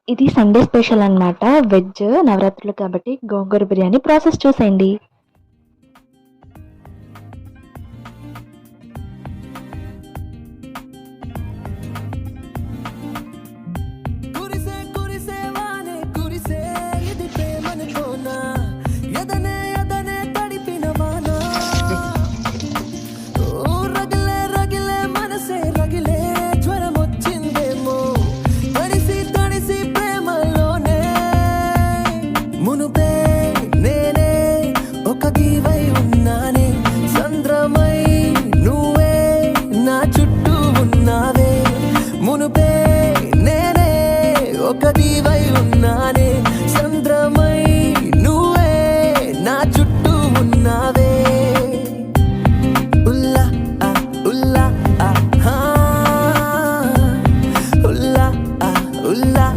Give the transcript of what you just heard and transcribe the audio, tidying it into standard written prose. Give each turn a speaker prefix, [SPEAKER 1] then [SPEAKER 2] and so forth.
[SPEAKER 1] ఇది Sunday special అన్నమాట. Veg నవరాత్రులు కాబట్టి గోంగూర బిర్యానీ ప్రాసెస్ చూసేయండి.
[SPEAKER 2] కురిసే కురిసే వానే కురిసే ఇది ప్రేమనుకోనా ఎదనే ఎదనే తడిపిన వానా ఓ రగిలే రగిలే మనసే రగిలే జ్వరం వచ్చిందేమో తడిసి తడిసి ప్రేమలోనే మునుపే నేనే ఒక దీవై ఉన్నానే చంద్రమై నువ్వే నా చుట్టూ ఉన్నావే మునుపే నేనే ఒక దీవై ఉన్నానే చంద్ర